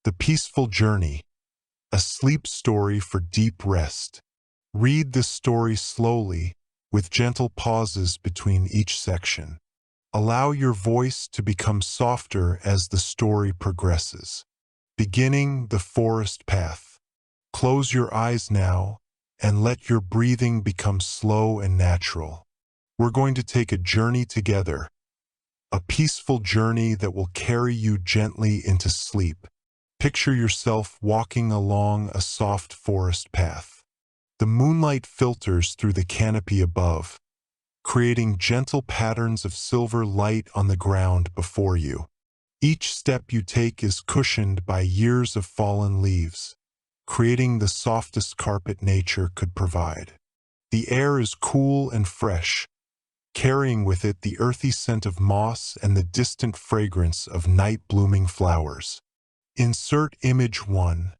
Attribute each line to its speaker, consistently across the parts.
Speaker 1: The Peaceful Journey, a sleep story for deep rest. Read this story slowly, with gentle pauses between each section. Allow your voice to become softer as the story progresses. Beginning the forest path. Close your eyes now and let your breathing become slow and natural. We're going to take a journey together, a peaceful journey that will carry you gently into sleep. Picture yourself walking along a soft forest path. The moonlight filters through the canopy above, creating gentle patterns of silver light on the ground before you. Each step you take is cushioned by years of fallen leaves, creating the softest carpet nature could provide. The air is cool and fresh, carrying with it the earthy scent of moss and the distant fragrance of night-blooming flowers. Insert image 1.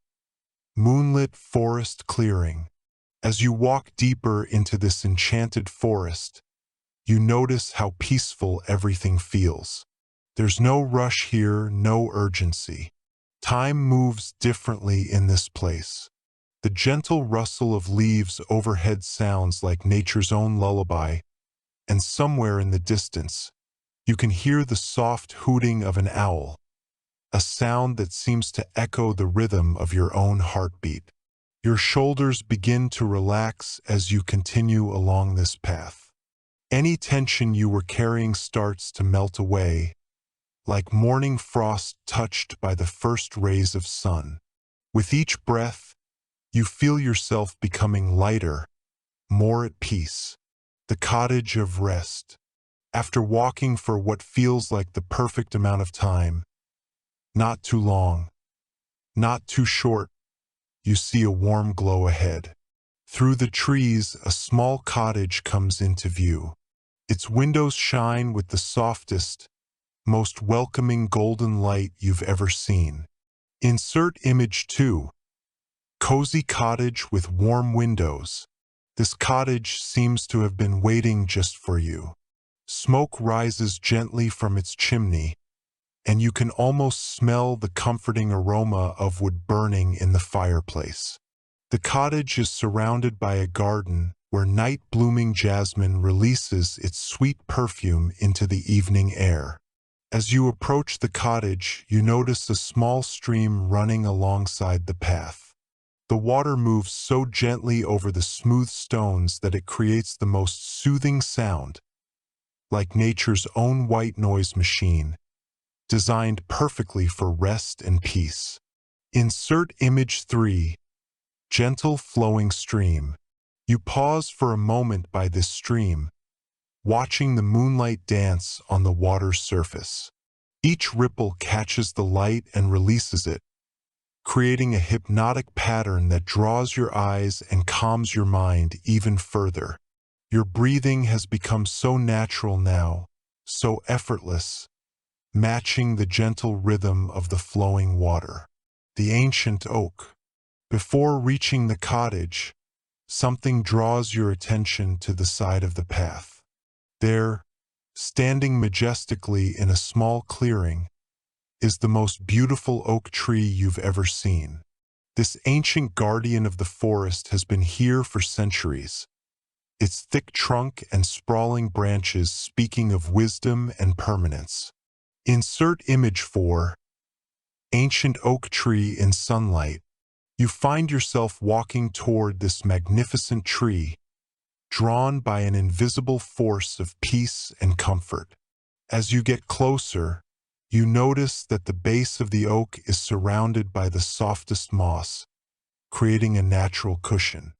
Speaker 1: Moonlit forest clearing. As you walk deeper into this enchanted forest, you notice how peaceful everything feels. There's no rush here, no urgency. Time moves differently in this place. The gentle rustle of leaves overhead sounds like nature's own lullaby, and somewhere in the distance, you can hear the soft hooting of an owl, a sound that seems to echo the rhythm of your own heartbeat. Your shoulders begin to relax as you continue along this path. Any tension you were carrying starts to melt away, like morning frost touched by the first rays of sun. With each breath, you feel yourself becoming lighter, more at peace. The cottage of rest. After walking for what feels like the perfect amount of time, not too long, not too short, you see a warm glow ahead. Through the trees, a small cottage comes into view. Its windows shine with the softest, most welcoming golden light you've ever seen. Insert image 2. Cozy cottage with warm windows. This cottage seems to have been waiting just for you. Smoke rises gently from its chimney, and you can almost smell the comforting aroma of wood burning in the fireplace. The cottage is surrounded by a garden where night-blooming jasmine releases its sweet perfume into the evening air. As you approach the cottage, you notice a small stream running alongside the path. The water moves so gently over the smooth stones that it creates the most soothing sound, like nature's own white noise machine, designed perfectly for rest and peace. Insert image 3. Gentle flowing stream. You pause for a moment by this stream, watching the moonlight dance on the water's surface. Each ripple catches the light and releases it, creating a hypnotic pattern that draws your eyes and calms your mind even further. Your breathing has become so natural now, so effortless, matching the gentle rhythm of the flowing water. The ancient oak. Before reaching the cottage, something draws your attention to the side of the path. There, standing majestically in a small clearing, is the most beautiful oak tree you've ever seen. This ancient guardian of the forest has been here for centuries, its thick trunk and sprawling branches speaking of wisdom and permanence. Insert image 4. Ancient oak tree in sunlight. You find yourself walking toward this magnificent tree, drawn by an invisible force of peace and comfort. As you get closer, you notice that the base of the oak is surrounded by the softest moss, creating a natural cushion.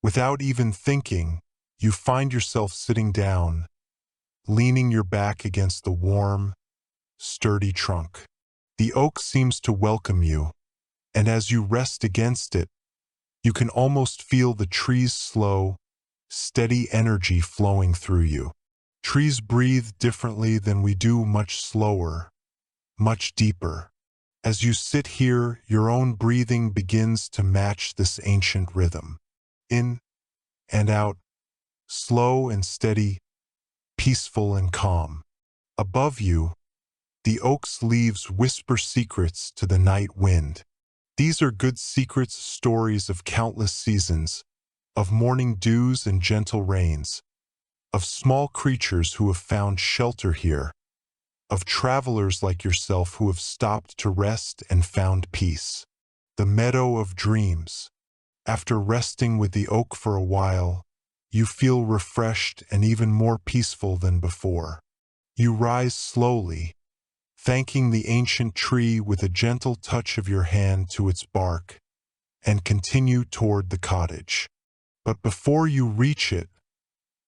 Speaker 1: Without even thinking, you find yourself sitting down, leaning your back against the warm, sturdy trunk. The oak seems to welcome you, and as you rest against it, you can almost feel the tree's slow, steady energy flowing through you. Trees breathe differently than we do, much slower, much deeper. As you sit here, your own breathing begins to match this ancient rhythm. In and out, slow and steady, peaceful and calm. Above you, the oak's leaves whisper secrets to the night wind. These are good secrets, stories of countless seasons, of morning dews and gentle rains, of small creatures who have found shelter here, of travelers like yourself who have stopped to rest and found peace. The meadow of dreams. After resting with the oak for a while, you feel refreshed and even more peaceful than before. You rise slowly, thanking the ancient tree with a gentle touch of your hand to its bark, and continue toward the cottage. But before you reach it,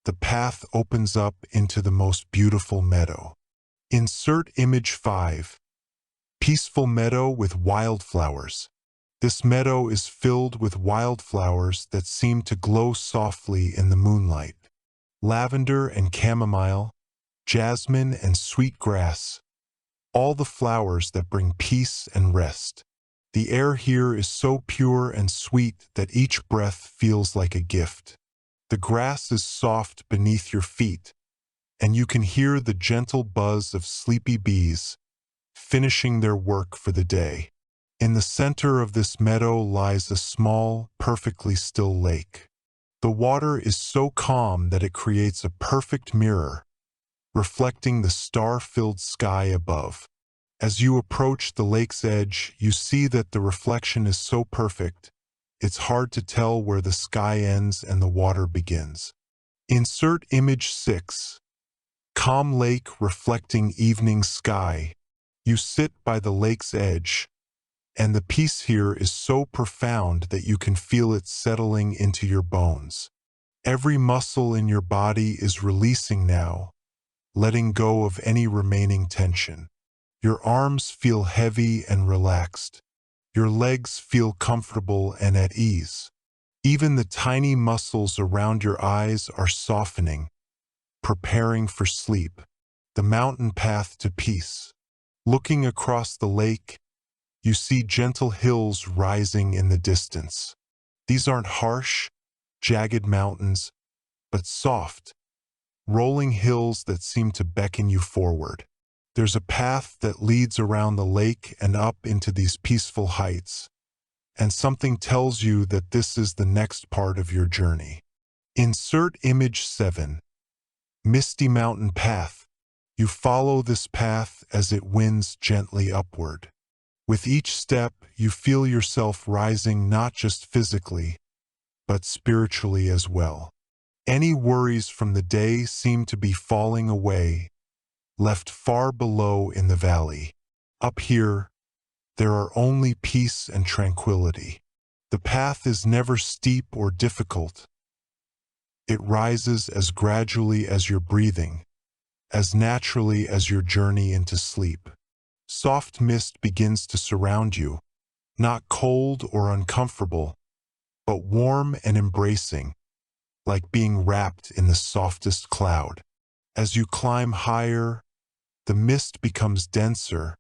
Speaker 1: the path opens up into the most beautiful meadow. Insert image 5. Peaceful meadow with wildflowers. This meadow is filled with wildflowers that seem to glow softly in the moonlight. Lavender and chamomile, jasmine and sweet grass, all the flowers that bring peace and rest. The air here is so pure and sweet that each breath feels like a gift. The grass is soft beneath your feet, and you can hear the gentle buzz of sleepy bees, finishing their work for the day. In the center of this meadow lies a small, perfectly still lake. The water is so calm that it creates a perfect mirror, reflecting the star-filled sky above. As you approach the lake's edge, you see that the reflection is so perfect, it's hard to tell where the sky ends and the water begins. Insert image 6. Calm lake reflecting evening sky. You sit by the lake's edge, and the peace here is so profound that you can feel it settling into your bones. Every muscle in your body is releasing now, letting go of any remaining tension. Your arms feel heavy and relaxed. Your legs feel comfortable and at ease. Even the tiny muscles around your eyes are softening, preparing for sleep. The mountain path to peace. Looking across the lake, you see gentle hills rising in the distance. These aren't harsh, jagged mountains, but soft, rolling hills that seem to beckon you forward. There's a path that leads around the lake and up into these peaceful heights, and something tells you that this is the next part of your journey. Insert image 7. Misty mountain path. You follow this path as it winds gently upward. With each step, you feel yourself rising not just physically, but spiritually as well. Any worries from the day seem to be falling away, left far below in the valley. Up here, there are only peace and tranquility. The path is never steep or difficult. It rises as gradually as your breathing, as naturally as your journey into sleep. Soft mist begins to surround you, not cold or uncomfortable, but warm and embracing, like being wrapped in the softest cloud. As you climb higher, the mist becomes denser,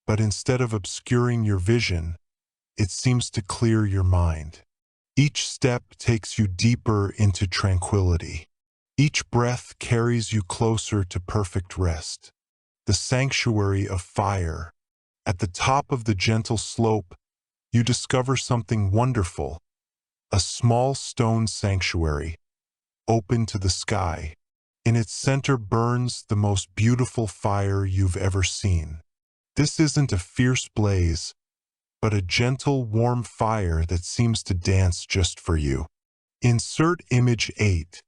Speaker 1: but instead of obscuring your vision, it seems to clear your mind. Each step takes you deeper into tranquility. Each breath carries you closer to perfect rest. The sanctuary of fire. At the top of the gentle slope, you discover something wonderful, a small stone sanctuary, open to the sky. In its center burns the most beautiful fire you've ever seen. This isn't a fierce blaze, but a gentle, warm fire that seems to dance just for you. Insert image 8.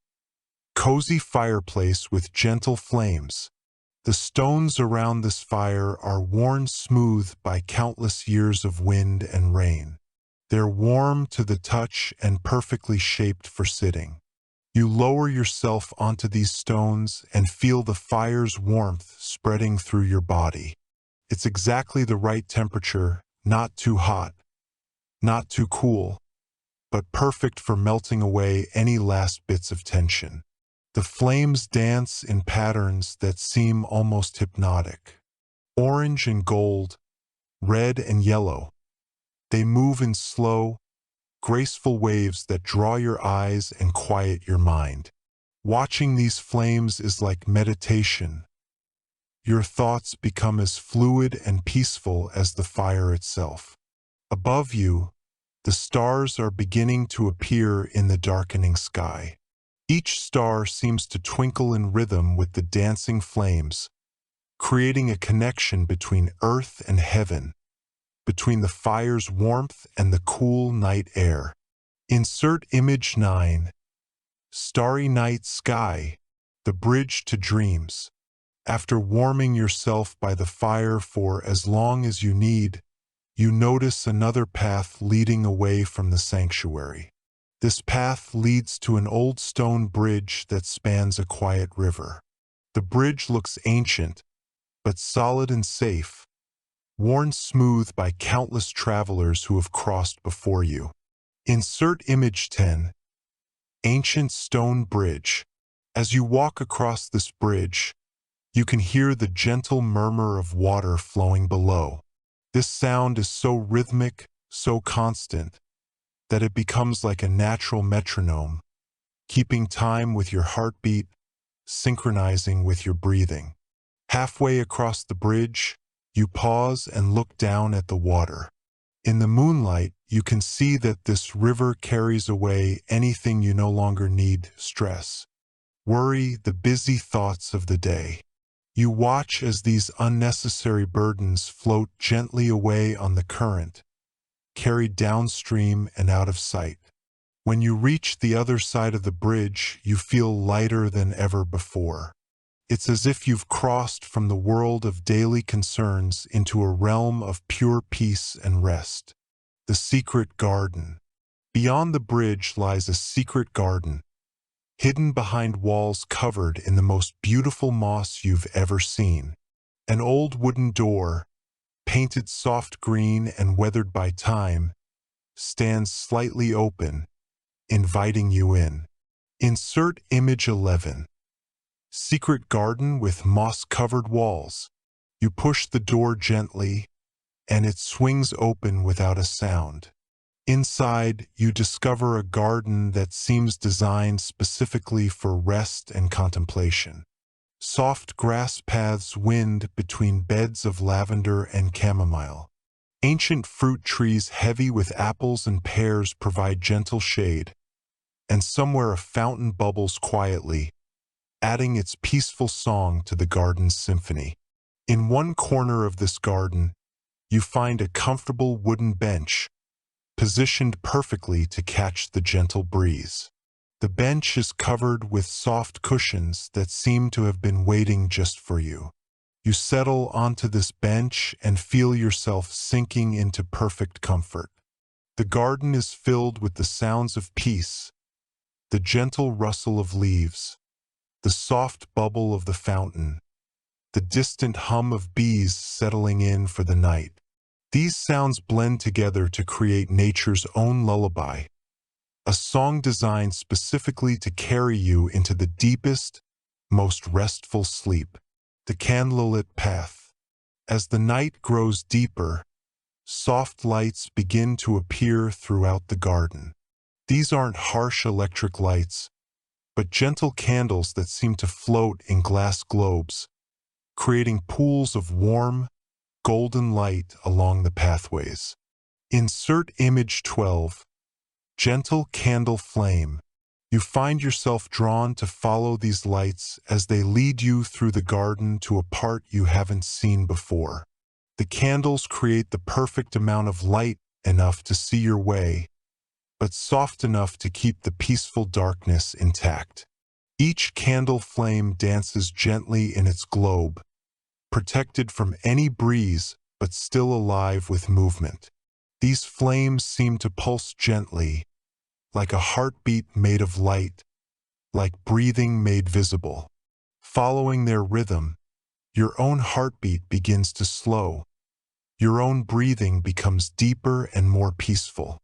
Speaker 1: Cozy fireplace with gentle flames. The stones around this fire are worn smooth by countless years of wind and rain. They're warm to the touch and perfectly shaped for sitting. You lower yourself onto these stones and feel the fire's warmth spreading through your body. It's exactly the right temperature, not too hot, not too cool, but perfect for melting away any last bits of tension. The flames dance in patterns that seem almost hypnotic. Orange and gold, red and yellow. They move in slow, graceful waves that draw your eyes and quiet your mind. Watching these flames is like meditation. Your thoughts become as fluid and peaceful as the fire itself. Above you, the stars are beginning to appear in the darkening sky. Each star seems to twinkle in rhythm with the dancing flames, creating a connection between earth and heaven, between the fire's warmth and the cool night air. Insert image 9. Starry night sky, the bridge to dreams. After warming yourself by the fire for as long as you need, you notice another path leading away from the sanctuary. This path leads to an old stone bridge that spans a quiet river. The bridge looks ancient, but solid and safe, worn smooth by countless travelers who have crossed before you. Insert image 10. Ancient stone bridge. As you walk across this bridge, you can hear the gentle murmur of water flowing below. This sound is so rhythmic, so constant, that it becomes like a natural metronome, keeping time with your heartbeat, synchronizing with your breathing. Halfway across the bridge, you pause and look down at the water. In the moonlight, you can see that this river carries away anything you no longer need: stress, worry, the busy thoughts of the day. You watch as these unnecessary burdens float gently away on the current, carried downstream and out of sight. When you reach the other side of the bridge, you feel lighter than ever before. It's as if you've crossed from the world of daily concerns into a realm of pure peace and rest. The secret garden. Beyond the bridge lies a secret garden, hidden behind walls covered in the most beautiful moss you've ever seen. An old wooden door, painted soft green and weathered by time, stands slightly open, inviting you in. Insert image 11. Secret garden with moss-covered walls. You push the door gently, and it swings open without a sound. Inside, you discover a garden that seems designed specifically for rest and contemplation. Soft grass paths wind between beds of lavender and chamomile. Ancient fruit trees heavy with apples and pears provide gentle shade, and somewhere a fountain bubbles quietly, adding its peaceful song to the garden's symphony. In one corner of this garden, you find a comfortable wooden bench, positioned perfectly to catch the gentle breeze. The bench is covered with soft cushions that seem to have been waiting just for you. You settle onto this bench and feel yourself sinking into perfect comfort. The garden is filled with the sounds of peace, the gentle rustle of leaves, the soft bubble of the fountain, the distant hum of bees settling in for the night. These sounds blend together to create nature's own lullaby, a song designed specifically to carry you into the deepest, most restful sleep. The candlelit path. As the night grows deeper, soft lights begin to appear throughout the garden. These aren't harsh electric lights, but gentle candles that seem to float in glass globes, creating pools of warm, golden light along the pathways. Insert image 12. Gentle candle flame. You find yourself drawn to follow these lights as they lead you through the garden to a part you haven't seen before. The candles create the perfect amount of light, enough to see your way, but soft enough to keep the peaceful darkness intact. Each candle flame dances gently in its globe, protected from any breeze but still alive with movement. These flames seem to pulse gently, like a heartbeat made of light, like breathing made visible. Following their rhythm, your own heartbeat begins to slow. Your own breathing becomes deeper and more peaceful.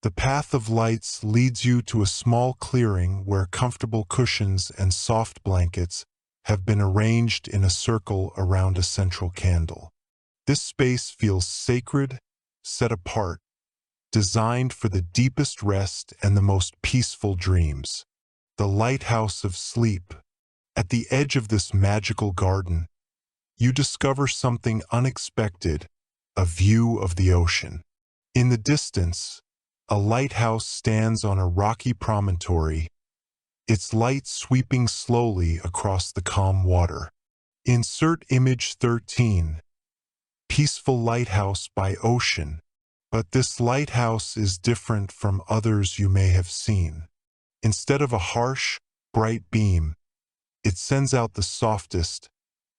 Speaker 1: The path of lights leads you to a small clearing where comfortable cushions and soft blankets have been arranged in a circle around a central candle. This space feels sacred, set apart, designed for the deepest rest and the most peaceful dreams. The lighthouse of sleep. At the edge of this magical garden, you discover something unexpected, a view of the ocean. In the distance, a lighthouse stands on a rocky promontory, its light sweeping slowly across the calm water. Insert image 13. Peaceful lighthouse by ocean. But this lighthouse is different from others you may have seen. Instead of a harsh, bright beam, it sends out the softest,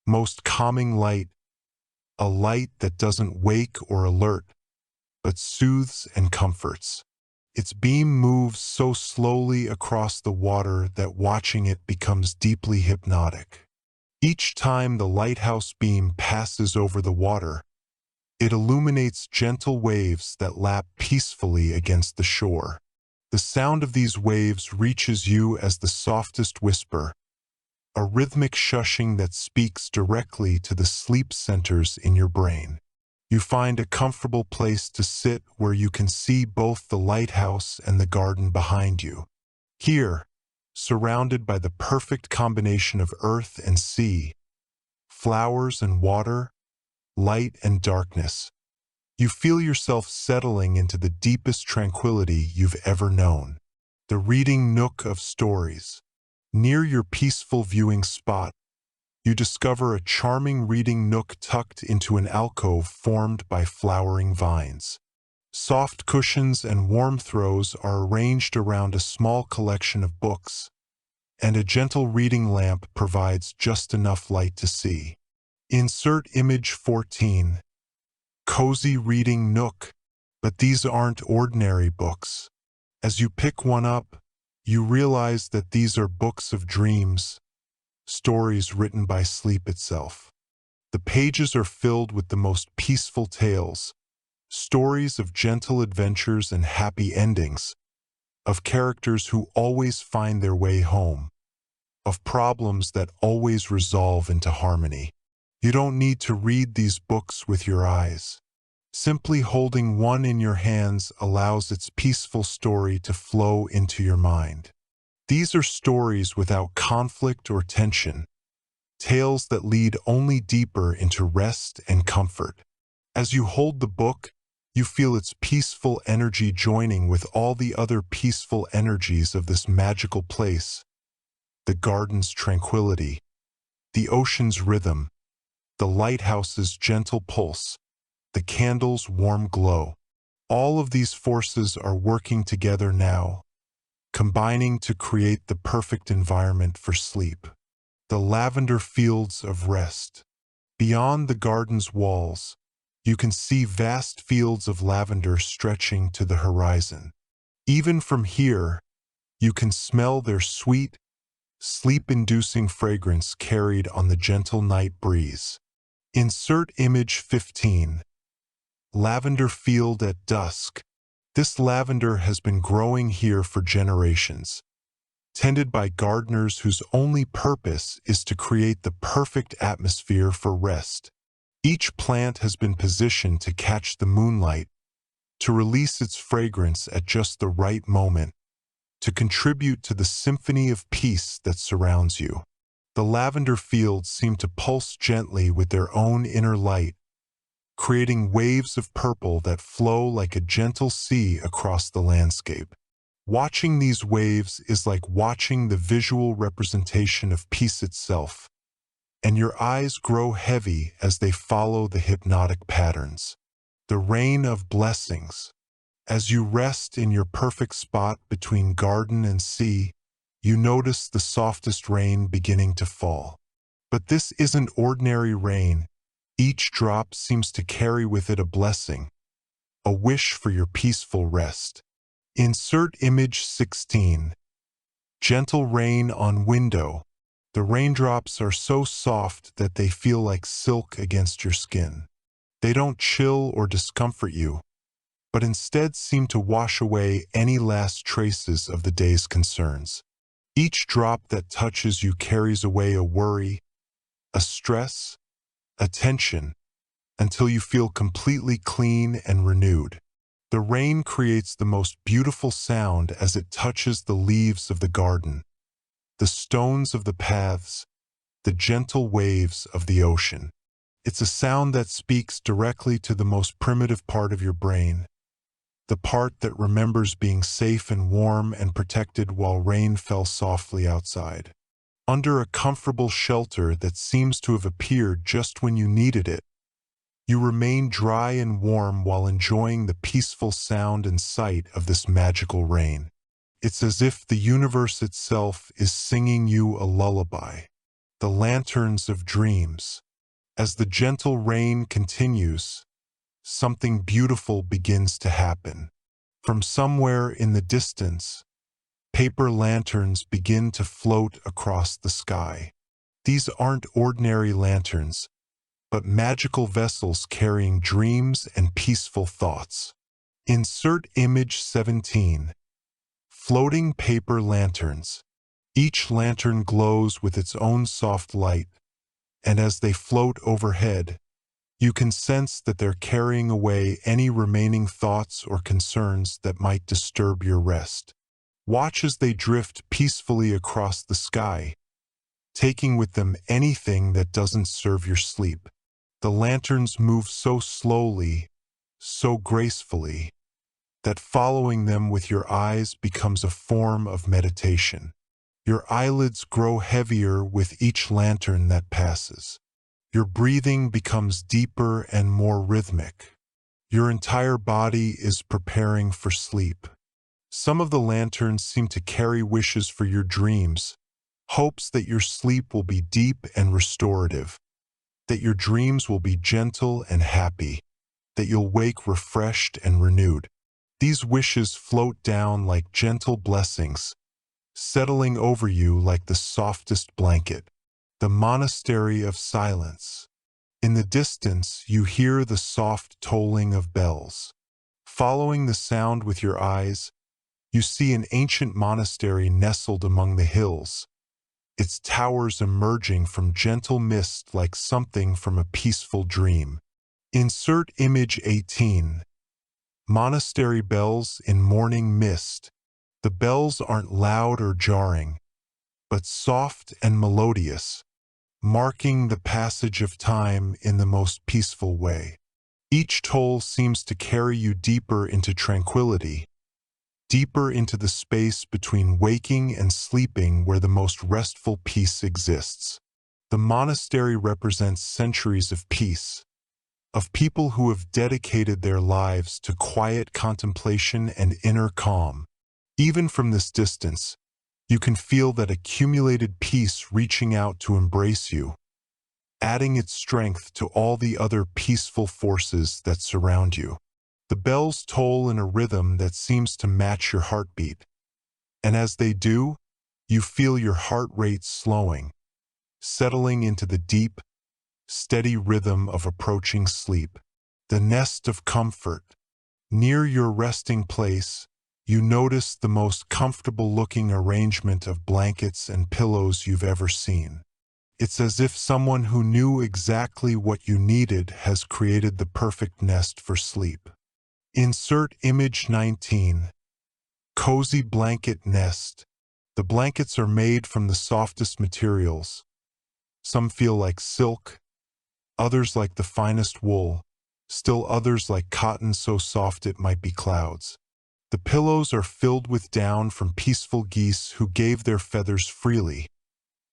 Speaker 1: most calming light, a light that doesn't wake or alert, but soothes and comforts. Its beam moves so slowly across the water that watching it becomes deeply hypnotic. Each time the lighthouse beam passes over the water, it illuminates gentle waves that lap peacefully against the shore. The sound of these waves reaches you as the softest whisper, a rhythmic shushing that speaks directly to the sleep centers in your brain. You find a comfortable place to sit where you can see both the lighthouse and the garden behind you. Here, surrounded by the perfect combination of earth and sea, flowers and water, light and darkness, you feel yourself settling into the deepest tranquility you've ever known. The reading nook of stories. Near your peaceful viewing spot, you discover a charming reading nook tucked into an alcove formed by flowering vines. Soft cushions and warm throws are arranged around a small collection of books, and a gentle reading lamp provides just enough light to see. Insert image 14. Cozy reading nook. But these aren't ordinary books. As you pick one up, you realize that these are books of dreams, stories written by sleep itself. The pages are filled with the most peaceful tales, stories of gentle adventures and happy endings, of characters who always find their way home, of problems that always resolve into harmony. You don't need to read these books with your eyes. Simply holding one in your hands allows its peaceful story to flow into your mind. These are stories without conflict or tension, tales that lead only deeper into rest and comfort. As you hold the book, you feel its peaceful energy joining with all the other peaceful energies of this magical place. The garden's tranquility, the ocean's rhythm, the lighthouse's gentle pulse, the candle's warm glow. All of these forces are working together now, combining to create the perfect environment for sleep. The lavender fields of rest. Beyond the garden's walls, you can see vast fields of lavender stretching to the horizon. Even from here, you can smell their sweet, sleep-inducing fragrance carried on the gentle night breeze. Insert image 15. Lavender field at dusk. This lavender has been growing here for generations, tended by gardeners whose only purpose is to create the perfect atmosphere for rest. Each plant has been positioned to catch the moonlight, to release its fragrance at just the right moment, to contribute to the symphony of peace that surrounds you. The lavender fields seem to pulse gently with their own inner light, creating waves of purple that flow like a gentle sea across the landscape. Watching these waves is like watching the visual representation of peace itself, and your eyes grow heavy as they follow the hypnotic patterns. The rain of blessings. As you rest in your perfect spot between garden and sea, you notice the softest rain beginning to fall. But this isn't ordinary rain. Each drop seems to carry with it a blessing, a wish for your peaceful rest. Insert image 16. Gentle rain on window. The raindrops are so soft that they feel like silk against your skin. They don't chill or discomfort you, but instead seem to wash away any last traces of the day's concerns. Each drop that touches you carries away a worry, a stress, a tension, until you feel completely clean and renewed. The rain creates the most beautiful sound as it touches the leaves of the garden, the stones of the paths, the gentle waves of the ocean. It's a sound that speaks directly to the most primitive part of your brain, the part that remembers being safe and warm and protected while rain fell softly outside. Under a comfortable shelter that seems to have appeared just when you needed it, you remain dry and warm while enjoying the peaceful sound and sight of this magical rain. It's as if the universe itself is singing you a lullaby. The lanterns of dreams. As the gentle rain continues, something beautiful begins to happen. From somewhere in the distance, paper lanterns begin to float across the sky. These aren't ordinary lanterns, but magical vessels carrying dreams and peaceful thoughts. Insert image 17. Floating paper lanterns. Each lantern glows with its own soft light, and as they float overhead, you can sense that they're carrying away any remaining thoughts or concerns that might disturb your rest. Watch as they drift peacefully across the sky, taking with them anything that doesn't serve your sleep. The lanterns move so slowly, so gracefully, that following them with your eyes becomes a form of meditation. Your eyelids grow heavier with each lantern that passes. Your breathing becomes deeper and more rhythmic. Your entire body is preparing for sleep. Some of the lanterns seem to carry wishes for your dreams, hopes that your sleep will be deep and restorative, that your dreams will be gentle and happy, that you'll wake refreshed and renewed. These wishes float down like gentle blessings, settling over you like the softest blanket. The monastery of silence. In the distance, you hear the soft tolling of bells. Following the sound with your eyes, you see an ancient monastery nestled among the hills, its towers emerging from gentle mist like something from a peaceful dream. Insert image 18. Monastery bells in morning mist. The bells aren't loud or jarring, but soft and melodious, marking the passage of time in the most peaceful way. Each toll seems to carry you deeper into tranquility, deeper into the space between waking and sleeping where the most restful peace exists. The monastery represents centuries of peace, of people who have dedicated their lives to quiet contemplation and inner calm. Even from this distance, you can feel that accumulated peace reaching out to embrace you, adding its strength to all the other peaceful forces that surround you. The bells toll in a rhythm that seems to match your heartbeat, and as they do, you feel your heart rate slowing, settling into the deep, steady rhythm of approaching sleep. The nest of comfort. Near your resting place, you notice the most comfortable-looking arrangement of blankets and pillows you've ever seen. It's as if someone who knew exactly what you needed has created the perfect nest for sleep. Insert image 19. Cozy blanket nest. The blankets are made from the softest materials. Some feel like silk, others like the finest wool, still others like cotton so soft it might be clouds. The pillows are filled with down from peaceful geese who gave their feathers freely,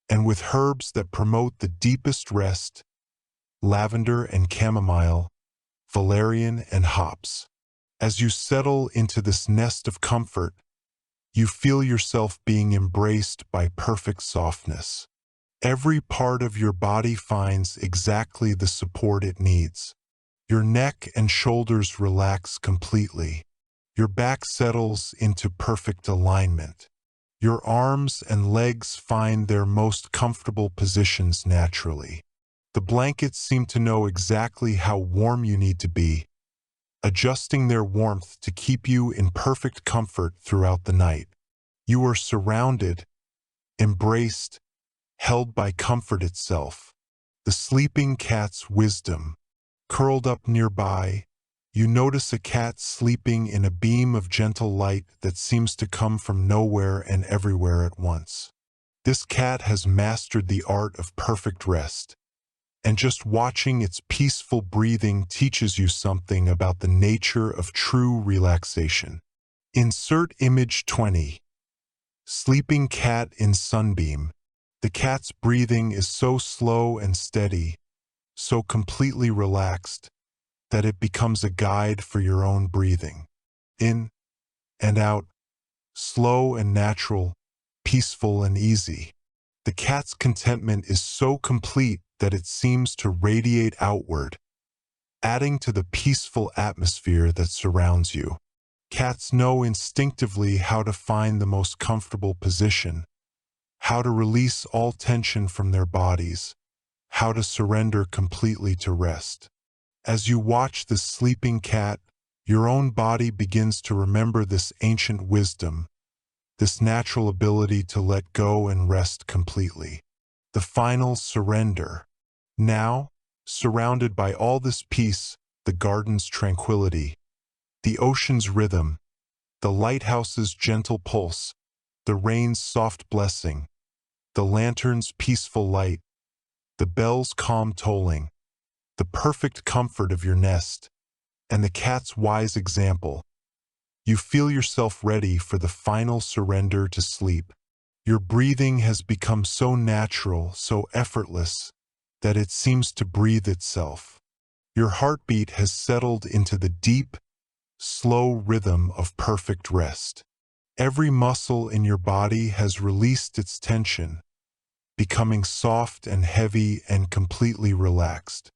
Speaker 1: and with herbs that promote the deepest rest, lavender and chamomile, valerian and hops. As you settle into this nest of comfort, you feel yourself being embraced by perfect softness. Every part of your body finds exactly the support it needs. Your neck and shoulders relax completely. Your back settles into perfect alignment. Your arms and legs find their most comfortable positions naturally. The blankets seem to know exactly how warm you need to be, adjusting their warmth to keep you in perfect comfort throughout the night. You are surrounded, embraced, held by comfort itself. The sleeping cat's wisdom. Curled up nearby, you notice a cat sleeping in a beam of gentle light that seems to come from nowhere and everywhere at once. This cat has mastered the art of perfect rest, and just watching its peaceful breathing teaches you something about the nature of true relaxation. Insert image 20. Sleeping cat in sunbeam. The cat's breathing is so slow and steady, so completely relaxed, that it becomes a guide for your own breathing. In and out, slow and natural, peaceful and easy. The cat's contentment is so complete that it seems to radiate outward, adding to the peaceful atmosphere that surrounds you. Cats know instinctively how to find the most comfortable position, how to release all tension from their bodies, how to surrender completely to rest. As you watch this sleeping cat, your own body begins to remember this ancient wisdom, this natural ability to let go and rest completely. The final surrender. Now, surrounded by all this peace, the garden's tranquility, the ocean's rhythm, the lighthouse's gentle pulse, the rain's soft blessing, the lantern's peaceful light, the bell's calm tolling, the perfect comfort of your nest, and the cat's wise example, you feel yourself ready for the final surrender to sleep. Your breathing has become so natural, so effortless, that it seems to breathe itself. Your heartbeat has settled into the deep, slow rhythm of perfect rest. Every muscle in your body has released its tension, becoming soft and heavy and completely relaxed.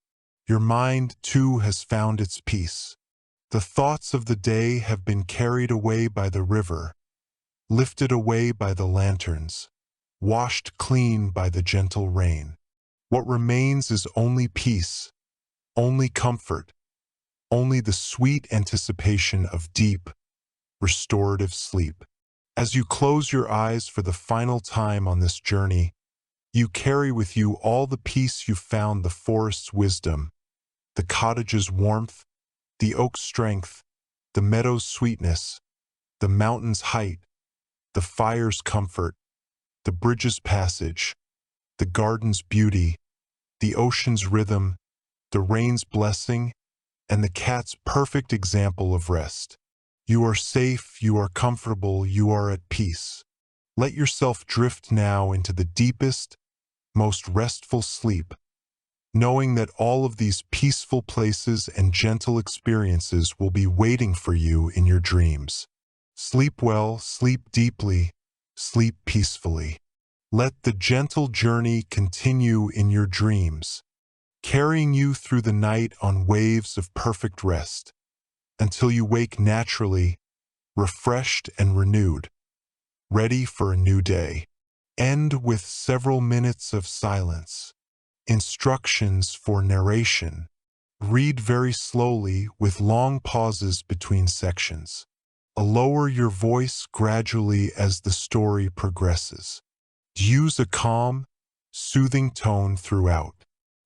Speaker 1: Your mind, too, has found its peace. The thoughts of the day have been carried away by the river, lifted away by the lanterns, washed clean by the gentle rain. What remains is only peace, only comfort, only the sweet anticipation of deep, restorative sleep. As you close your eyes for the final time on this journey, you carry with you all the peace you found, the forest's wisdom, the cottage's warmth, the oak's strength, the meadow's sweetness, the mountain's height, the fire's comfort, the bridge's passage, the garden's beauty, the ocean's rhythm, the rain's blessing, and the cat's perfect example of rest. You are safe, you are comfortable, you are at peace. Let yourself drift now into the deepest, most restful sleep, knowing that all of these peaceful places and gentle experiences will be waiting for you in your dreams. Sleep well, sleep deeply, sleep peacefully. Let the gentle journey continue in your dreams, carrying you through the night on waves of perfect rest, until you wake naturally, refreshed and renewed, ready for a new day. End with several minutes of silence. Instructions for narration. Read very slowly with long pauses between sections. Lower your voice gradually as the story progresses. Use a calm, soothing tone throughout.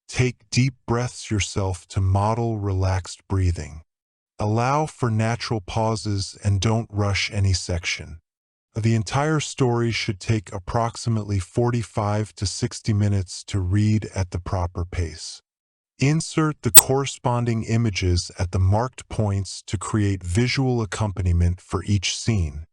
Speaker 1: Take deep breaths yourself to model relaxed breathing. Allow for natural pauses and don't rush any section. The entire story should take approximately 45 to 60 minutes to read at the proper pace. Insert the corresponding images at the marked points to create visual accompaniment for each scene.